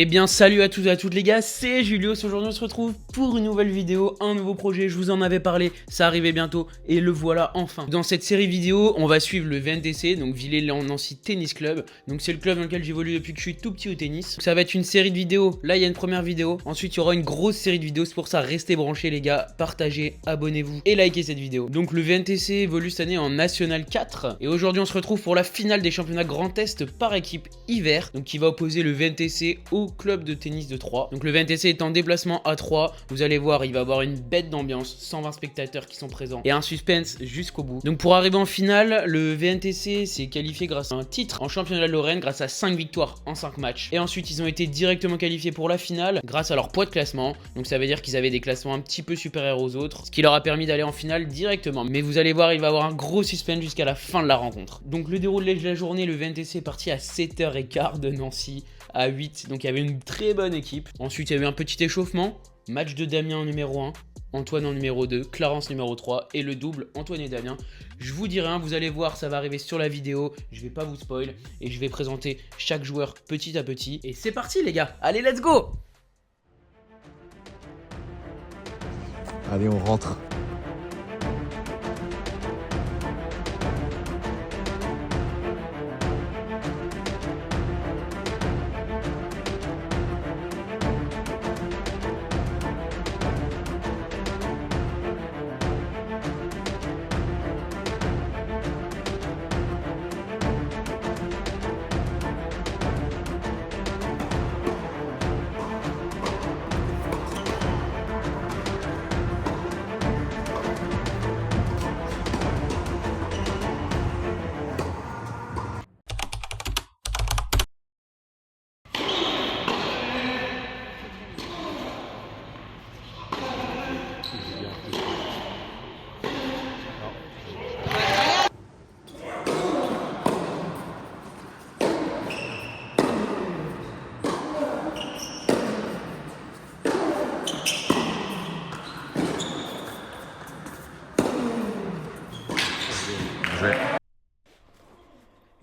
Eh bien salut à tous et à toutes les gars, c'est Julius. Aujourd'hui on se retrouve pour une nouvelle vidéo, un nouveau projet. Je vous en avais parlé, ça arrivait bientôt et le voilà enfin. Dans cette série vidéo, on va suivre le VNTC, donc Villers-Nancy Tennis Club. Donc c'est le club dans lequel j'évolue depuis que je suis tout petit au tennis. Donc, ça va être une série de vidéos, là il y a une première vidéo. Ensuite il y aura une grosse série de vidéos, c'est pour ça restez branchés les gars. Partagez, abonnez-vous et likez cette vidéo. Donc le VNTC évolue cette année en National 4. Et aujourd'hui on se retrouve pour la finale des championnats Grand Est par équipe hiver. Donc qui va opposer le VNTC au club de tennis de Troyes. Donc le VNTC est en déplacement à Troyes. Vous allez voir, il va y avoir une bête d'ambiance, 120 spectateurs qui sont présents et un suspense jusqu'au bout. Donc pour arriver en finale, le VNTC s'est qualifié grâce à un titre en championnat de Lorraine, grâce à 5 victoires en 5 matchs. Et ensuite ils ont été directement qualifiés pour la finale grâce à leur poids de classement. Donc ça veut dire qu'ils avaient des classements un petit peu supérieurs aux autres, ce qui leur a permis d'aller en finale directement. Mais vous allez voir, il va y avoir un gros suspense jusqu'à la fin de la rencontre. Donc le déroulé de la journée, le VNTC est parti à 7h15 de Nancy à 8, donc il y avait une très bonne équipe. Ensuite il y a eu un petit échauffement, match de Damien en numéro 1, Antoine en numéro 2, Clarence numéro 3 et le double Antoine et Damien. Je vous dis rien, vous allez voir, ça va arriver sur la vidéo, je vais pas vous spoil et je vais présenter chaque joueur petit à petit. Et c'est parti les gars, allez let's go! Allez, on rentre.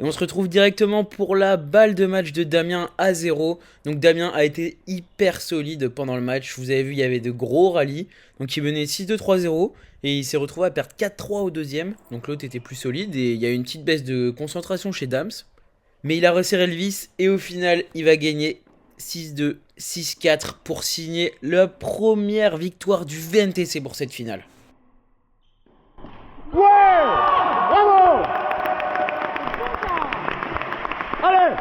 Et on se retrouve directement pour la balle de match de Damien à 0. Donc Damien a été hyper solide pendant le match. Vous avez vu, il y avait de gros rallyes. Donc il menait 6-2-3-0 et il s'est retrouvé à perdre 4-3 au deuxième. Donc l'autre était plus solide et il y a eu une petite baisse de concentration chez Dams. Mais il a resserré le vis et au final, il va gagner 6-2, 6-4 pour signer la première victoire du VNTC pour cette finale. Ouais! Bravo! Allez!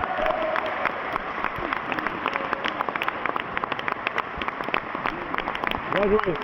Bien joué!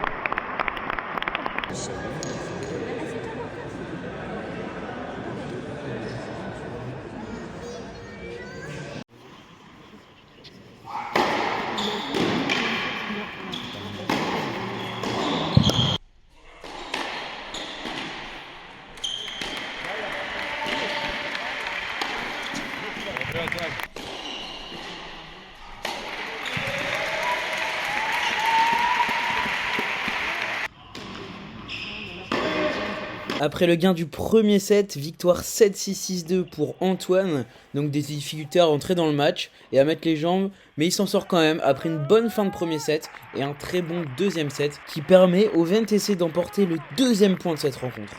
Après le gain du premier set, victoire 7-6-6-2 pour Antoine. Donc des difficultés à rentrer dans le match et à mettre les jambes. Mais il s'en sort quand même après une bonne fin de premier set et un très bon deuxième set qui permet au VNTC d'emporter le deuxième point de cette rencontre.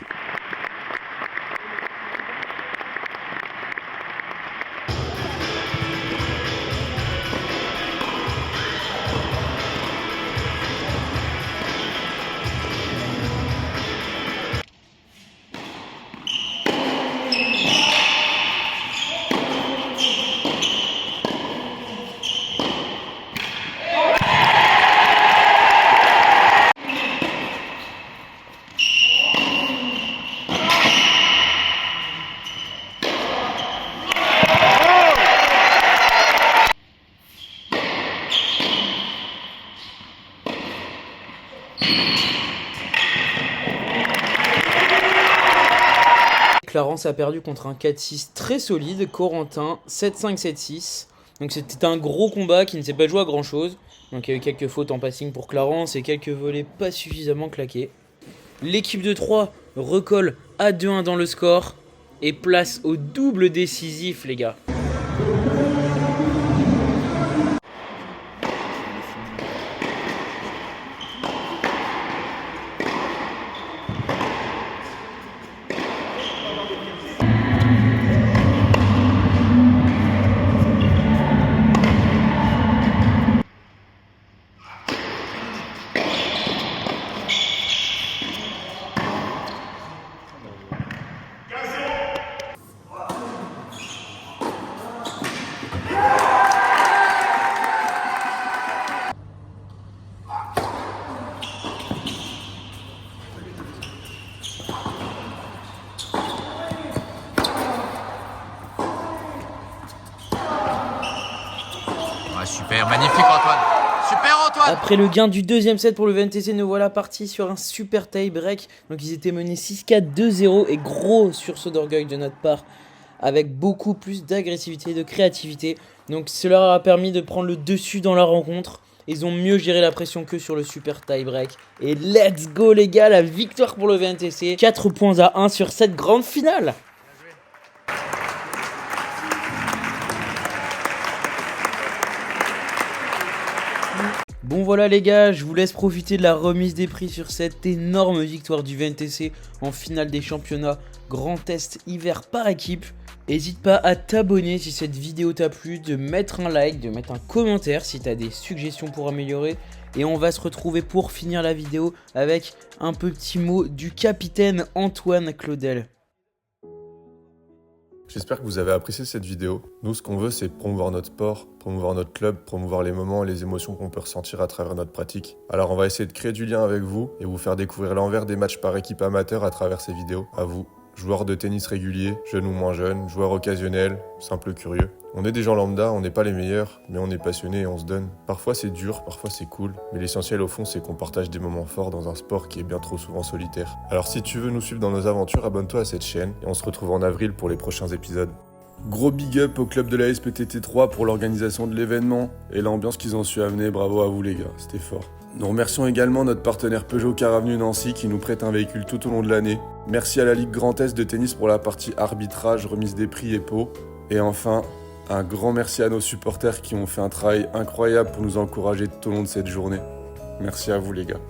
Clarence a perdu contre un 4-6 très solide, Corentin 7-5, 7-6. Donc c'était un gros combat qui ne s'est pas joué à grand chose. Donc il y a eu quelques fautes en passing pour Clarence et quelques volets pas suffisamment claqués. L'équipe de 3 recolle à 2-1 dans le score et place au double décisif les gars. Super, magnifique Antoine. Super Antoine. Après le gain du deuxième set pour le VNTC, nous voilà partis sur un super tie break. Donc ils étaient menés 6-4, 2-0 et gros sursaut d'orgueil de notre part avec beaucoup plus d'agressivité et de créativité. Donc cela leur a permis de prendre le dessus dans la rencontre. Ils ont mieux géré la pression que sur le super tie break. Et let's go les gars, la victoire pour le VNTC. 4 points à 1 sur cette grande finale. Bon voilà les gars, je vous laisse profiter de la remise des prix sur cette énorme victoire du VNTC en finale des championnats Grand Est hiver par équipe. N'hésite pas à t'abonner si cette vidéo t'a plu, de mettre un like, de mettre un commentaire si t'as des suggestions pour améliorer. Et on va se retrouver pour finir la vidéo avec un petit mot du capitaine Antoine Claudel. J'espère que vous avez apprécié cette vidéo. Nous, ce qu'on veut, c'est promouvoir notre sport, promouvoir notre club, promouvoir les moments et les émotions qu'on peut ressentir à travers notre pratique. Alors on va essayer de créer du lien avec vous et vous faire découvrir l'envers des matchs par équipe amateur à travers ces vidéos. À vous, joueurs de tennis réguliers, jeunes ou moins jeunes, joueurs occasionnels, simples curieux. On est des gens lambda, on n'est pas les meilleurs, mais on est passionnés et on se donne. Parfois c'est dur, parfois c'est cool, mais l'essentiel au fond c'est qu'on partage des moments forts dans un sport qui est bien trop souvent solitaire. Alors si tu veux nous suivre dans nos aventures, abonne-toi à cette chaîne et on se retrouve en avril pour les prochains épisodes. Gros big up au club de la SPTT 3 pour l'organisation de l'événement et l'ambiance qu'ils ont su amener, bravo à vous les gars, c'était fort. Nous remercions également notre partenaire Peugeot Car Avenue Nancy qui nous prête un véhicule tout au long de l'année. Merci à la Ligue Grand Est de tennis pour la partie arbitrage, remise des prix et pots. Et enfin, un grand merci à nos supporters qui ont fait un travail incroyable pour nous encourager tout au long de cette journée. Merci à vous les gars.